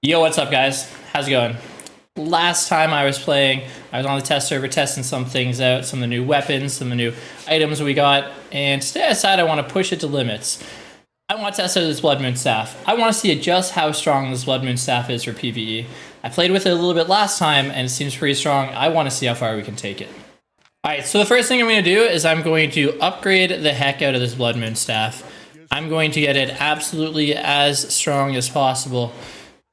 Yo, what's up, guys? How's it going? Last time I was playing, I was on the test server testing some things out, some of the new weapons, some of the new items we got, and today I decided I want to push it to limits. I want to test out this Blood Moon Staff. I want to see just how strong this Blood Moon Staff is for PvE. I played with it a little bit last time, and it seems pretty strong. I want to see how far we can take it. Alright, so the first thing I'm going to do is I'm going to upgrade the heck out of this Blood Moon Staff. I'm going to get it absolutely as strong as possible.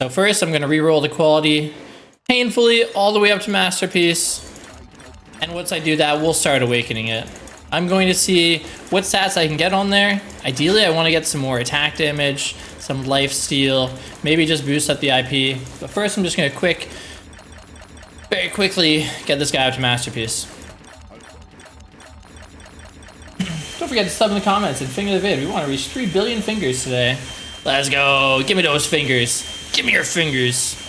So first, I'm going to reroll the quality painfully all the way up to Masterpiece. And once I do that, we'll start awakening it. I'm going to see what stats I can get on there. Ideally, I want to get some more attack damage, some life steal, maybe just boost up the IP. But first, I'm just going to very quickly get this guy up to Masterpiece. Don't forget to sub in the comments and finger the vid. We want to reach 3 billion fingers today. Let's go. Give me those fingers. Give me your fingers.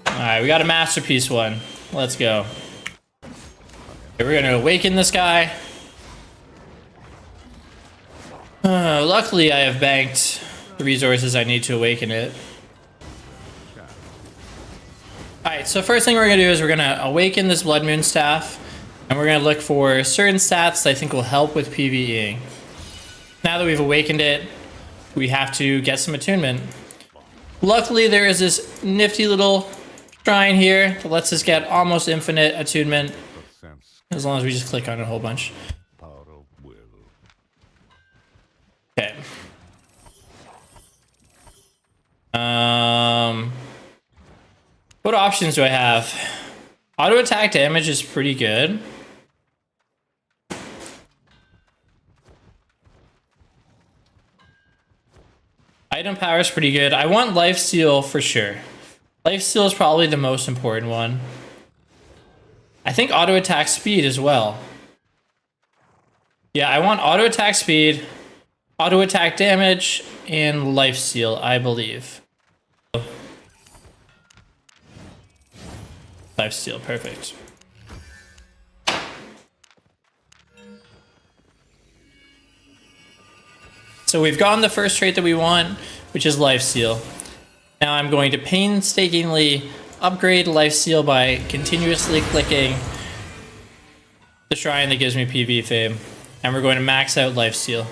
Alright, we got a Masterpiece one. Let's go. Okay, we're gonna awaken this guy. Luckily, I have banked the resources I need to awaken it. Alright, so first thing we're gonna do is we're gonna awaken this Blood Moon Staff. And we're gonna look for certain stats that I think will help with PvEing. Now that we've awakened it, we have to get some attunement. Luckily, there is this nifty little shrine here that lets us get almost infinite attunement, as long as we just click on it a whole bunch. Okay. What options do I have? Auto attack damage is pretty good. Item power is pretty good. I want life steal for sure. Life steal is probably the most important one. I think auto attack speed as well. Yeah, I want auto attack speed, auto attack damage, and life steal, I believe. Life steal, perfect. So we've gotten the first trait that we want, which is lifesteal. Now I'm going to painstakingly upgrade lifesteal by continuously clicking the shrine that gives me PvE fame. And we're going to max out lifesteal.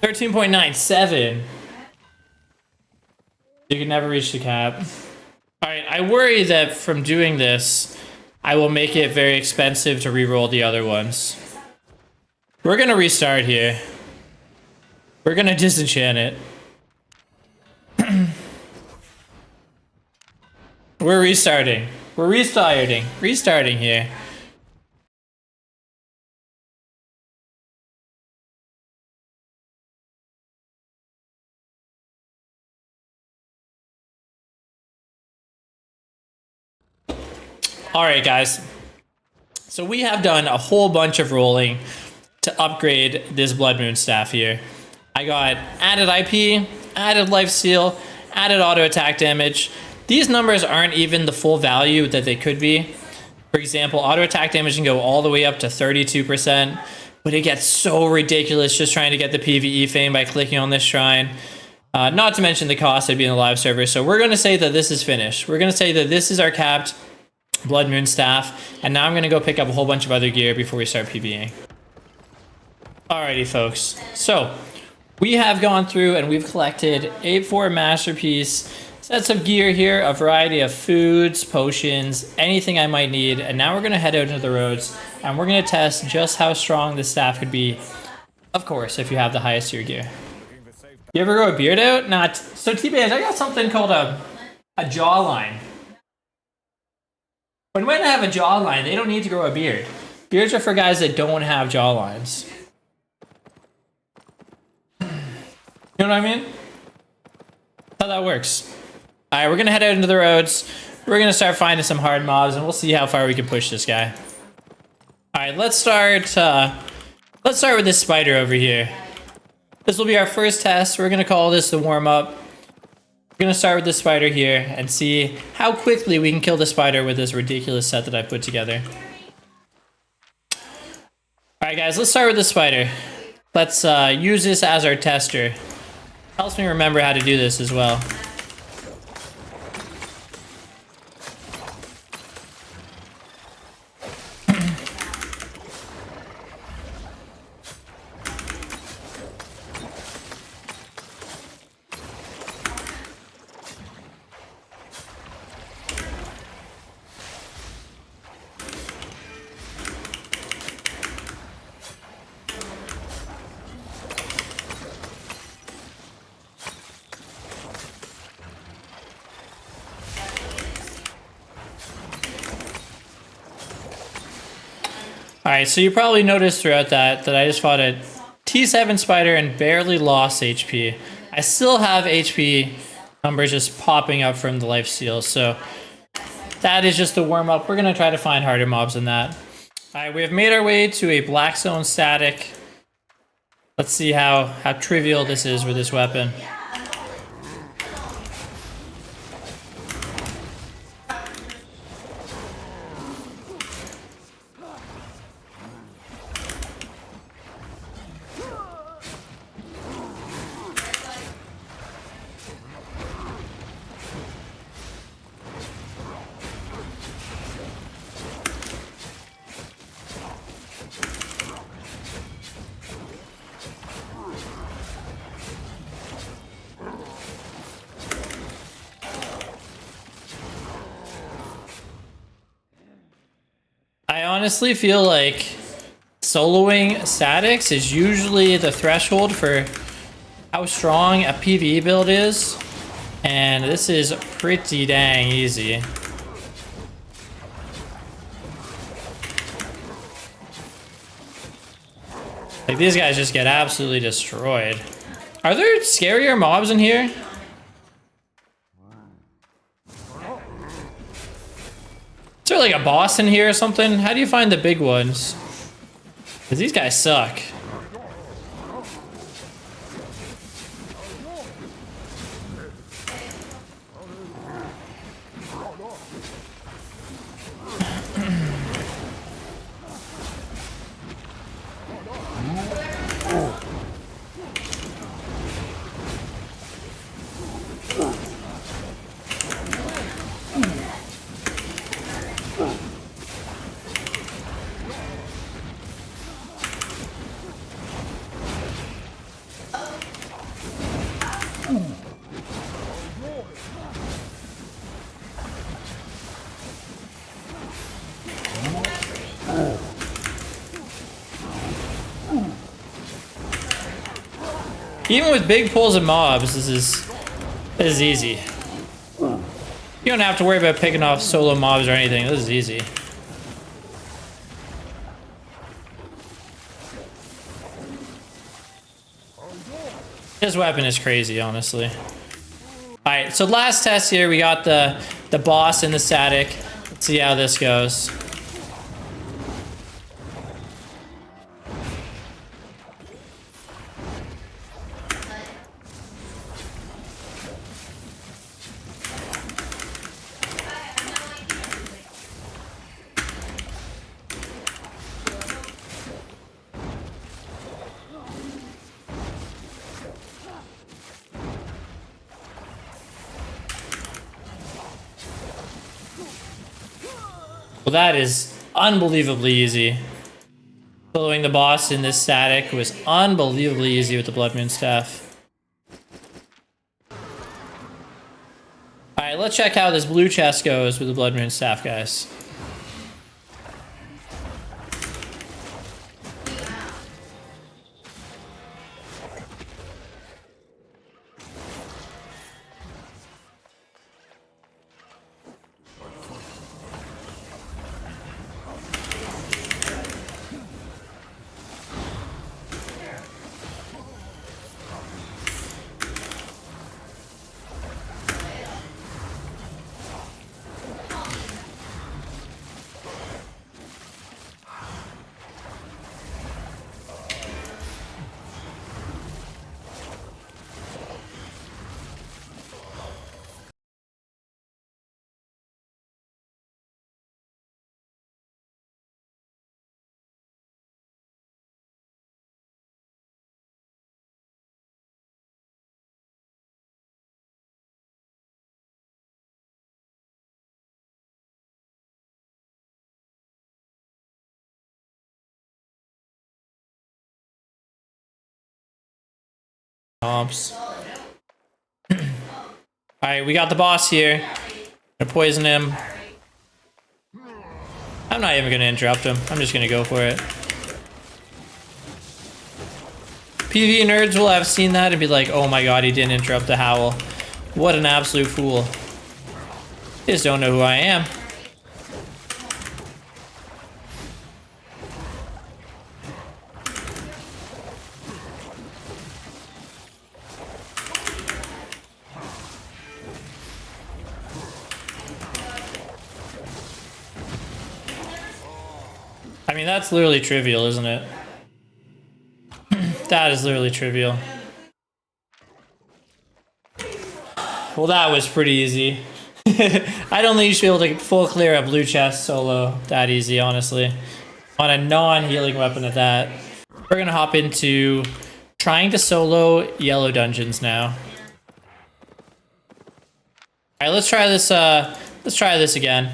$13.97. You can never reach the cap. Alright, I worry that from doing this, I will make it very expensive to reroll the other ones. We're gonna restart here. We're gonna disenchant it. We're restarting. We're restarting here. Alright guys, so we have done a whole bunch of rolling to upgrade this Blood Moon Staff here. I got added IP, added lifesteal, added auto attack damage. These numbers aren't even the full value that they could be. For example, auto attack damage can go all the way up to 32%, but it gets so ridiculous just trying to get the PvE fame by clicking on this shrine. Not to mention the cost of being a live server, so we're going to say that this is finished. We're going to say that this is our capped Blood Moon Staff, and now I'm going to go pick up a whole bunch of other gear before we start PvEing. Alrighty folks, so we have gone through and we've collected 4 Masterpiece sets of gear here, a variety of foods, potions, anything I might need, and now we're going to head out into the roads and we're going to test just how strong this staff could be, of course, if you have the highest tier gear. You ever grow a beard out? Not. So T-Baz, I got something called a jawline. When women have a jawline, they don't need to grow a beard. Beards are for guys that don't have jawlines. You know what I mean? That's how that works. Alright, we're gonna head out into the roads. We're gonna start finding some hard mobs, and we'll see how far we can push this guy. Alright, let's start with this spider over here. This will be our first test. We're gonna call this the warm-up. We're gonna start with this spider here and see how quickly we can kill the spider with this ridiculous set that I put together. Alright guys, let's start with the spider. Let's use this as our tester. Helps me remember how to do this as well. Alright, so you probably noticed throughout that I just fought a T7 spider and barely lost HP. I still have HP numbers just popping up from the life steal, so that is just the warm-up. We're going to try to find harder mobs than that. Alright, we have made our way to a black zone static. Let's see how trivial this is with this weapon. I honestly feel like soloing statics is usually the threshold for how strong a PvE build is, and this is pretty dang easy. Like, these guys just get absolutely destroyed. Are there scarier mobs in here? Is there like a boss in here or something? How do you find the big ones? Because these guys suck. Even with big pools of mobs, this is easy. You don't have to worry about picking off solo mobs or anything. This is easy. This weapon is crazy, honestly. Alright, so last test here, we got the boss in the static. Let's see how this goes. Well, that is unbelievably easy. Following the boss in this static was unbelievably easy with the Blood Moon Staff. Alright, let's check how this blue chest goes with the Blood Moon Staff, guys. Comps. Alright, we got the boss here. Gonna poison him. I'm not even gonna interrupt him. I'm just gonna go for it. PvE nerds will have seen that and be like, oh my god, he didn't interrupt the howl. What an absolute fool. They just don't know who I am. I mean, that's literally trivial, isn't it? That is literally trivial. Well, that was pretty easy. I don't think you should be able to full clear a blue chest solo that easy, honestly. On a non-healing weapon at that. We're gonna hop into trying to solo yellow dungeons now. Alright, let's try this again.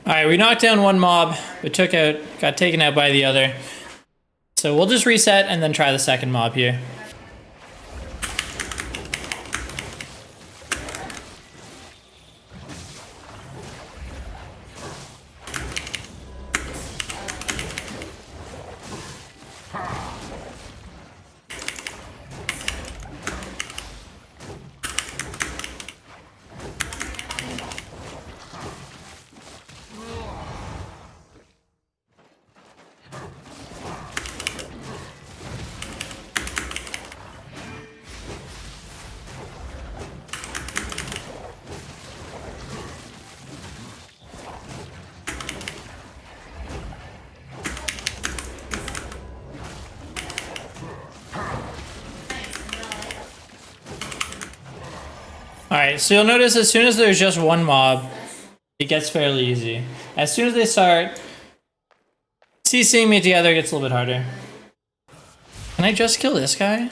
Alright, we knocked down one mob, but got taken out by the other. So we'll just reset and then try the second mob here. Alright, so you'll notice as soon as there's just one mob, it gets fairly easy. As soon as they start CCing me together, it gets a little bit harder. Can I just kill this guy?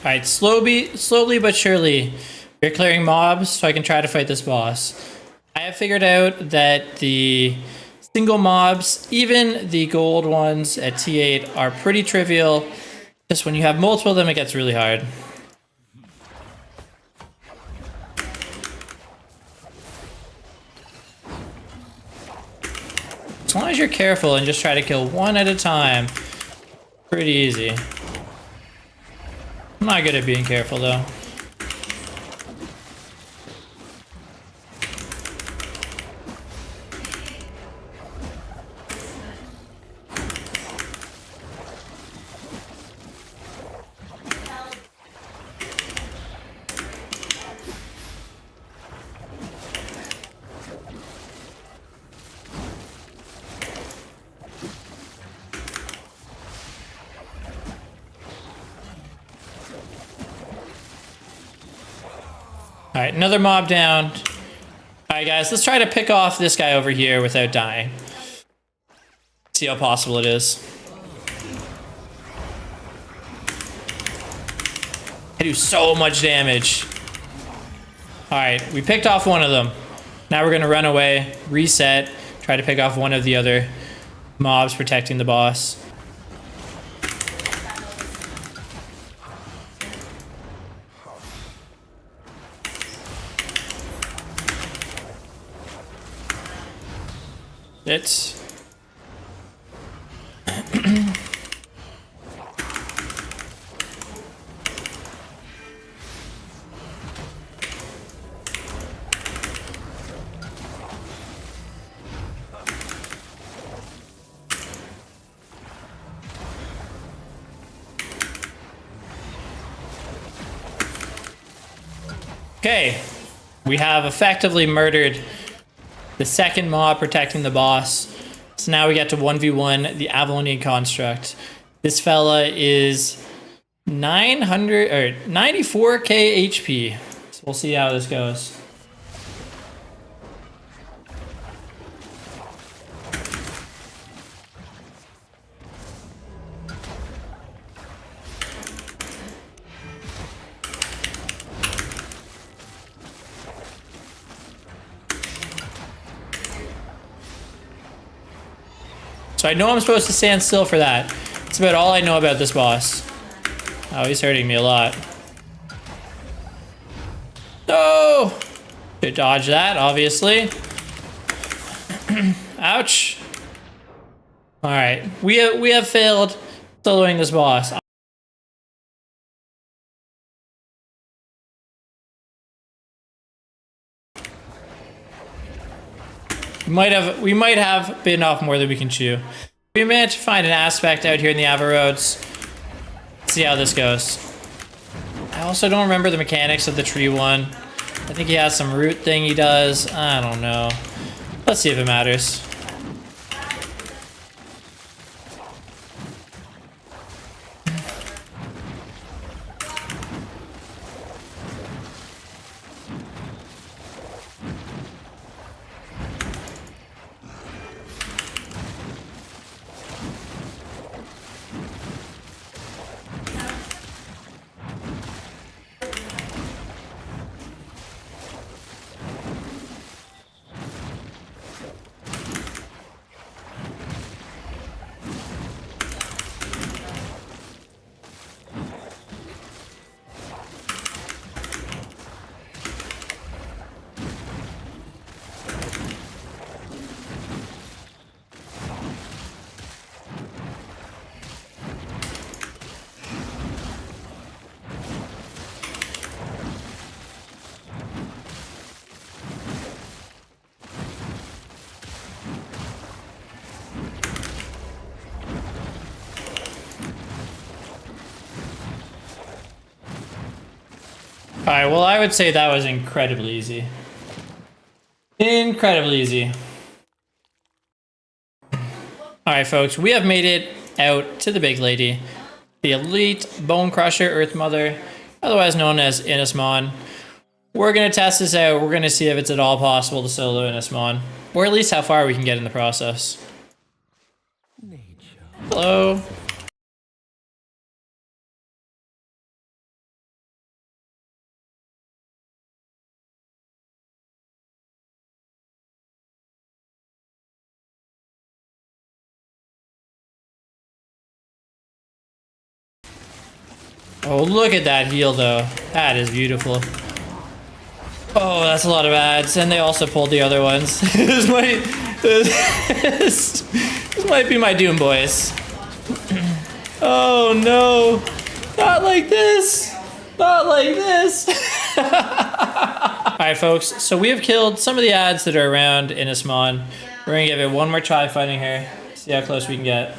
Alright, slowly but surely, we're clearing mobs so I can try to fight this boss. I have figured out that the single mobs, even the gold ones at T8, are pretty trivial. Just when you have multiple of them, it gets really hard. As long as you're careful and just try to kill one at a time, pretty easy. I'm not good at being careful though. Alright, another mob down. Alright guys, let's try to pick off this guy over here without dying. See how possible it is. do so much damage. Alright, we picked off one of them. Now we're gonna run away, reset, try to pick off one of the other mobs protecting the boss. It's... Okay, we have effectively murdered the second mob protecting the boss. So now we get to 1v1 the Avalonian Construct. This fella is 900 or 94k HP. So we'll see how this goes. So I know I'm supposed to stand still for that. That's about all I know about this boss. Oh, he's hurting me a lot. No! Should dodge that, obviously. Ouch. Alright, we have failed soloing this boss. We might have bitten off more than we can chew. We managed to find an aspect out here in the Ava Roads. Let's see how this goes. I also don't remember the mechanics of the tree one. I think he has some root thing he does. I don't know. Let's see if it matters. Alright, well, I would say that was incredibly easy. Incredibly easy. Alright, folks, we have made it out to the big lady. The Elite Bone Crusher Earth Mother, otherwise known as Innismon. We're going to test this out. We're going to see if it's at all possible to solo Innismon. Or at least how far we can get in the process. Hello. Oh, look at that heal, though. That is beautiful. Oh, that's a lot of ads. And they also pulled the other ones. this might be my Doom boys. Oh, no. Not like this. Not like this. Alright, folks. So we have killed some of the ads that are around Innismon. We're going to give it one more try fighting her. See how close we can get.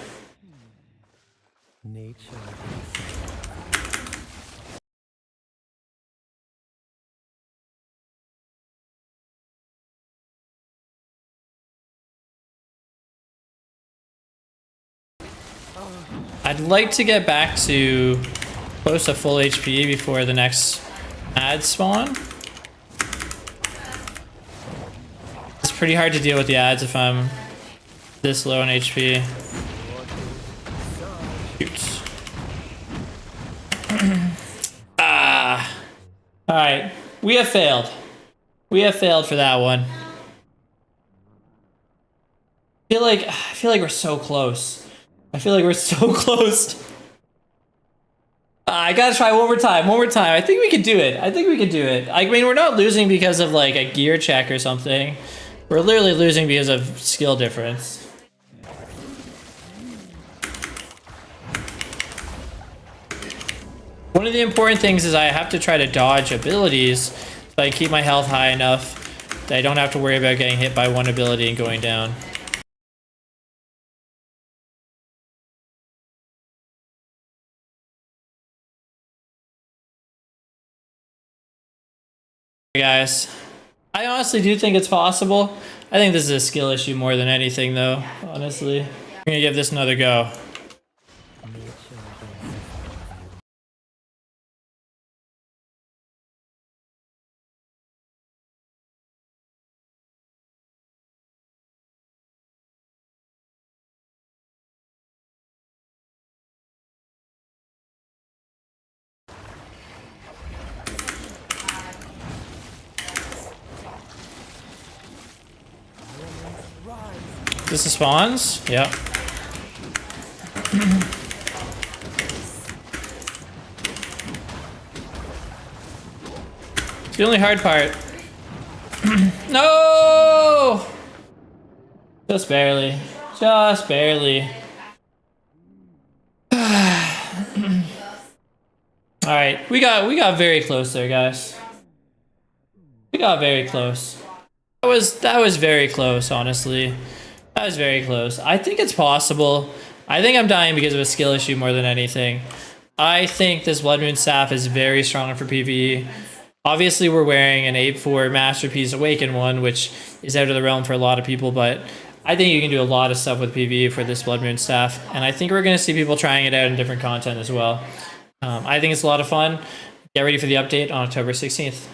I'd like to get back to close to full HP before the next ad spawn. It's pretty hard to deal with the ads if I'm this low in HP. Shoot. right, we have failed. We have failed for that one. I feel like we're so close. I feel like we're so close. I gotta try one more time. One more time. I think we could do it. I think we could do it. I mean, we're not losing because of like a gear check or something. We're literally losing because of skill difference. One of the important things is I have to try to dodge abilities so I keep my health high enough that I don't have to worry about getting hit by one ability and going down. Guys, I honestly do think it's possible. I think this is a skill issue more than anything though, honestly. I'm gonna give this another go. This is spawns? Yep. It's the only hard part. No! Just barely. Just barely. Alright, we got very close there, guys. We got very close. That was very close, honestly. That was very close. I think it's possible. I think I'm dying because of a skill issue more than anything. I think this Blood Moon Staff is very strong for PvE. Obviously, we're wearing an 8-4 Masterpiece Awakened one, which is out of the realm for a lot of people, but I think you can do a lot of stuff with PvE for this Blood Moon Staff, and I think we're going to see people trying it out in different content as well. I think it's a lot of fun. Get ready for the update on October 16th.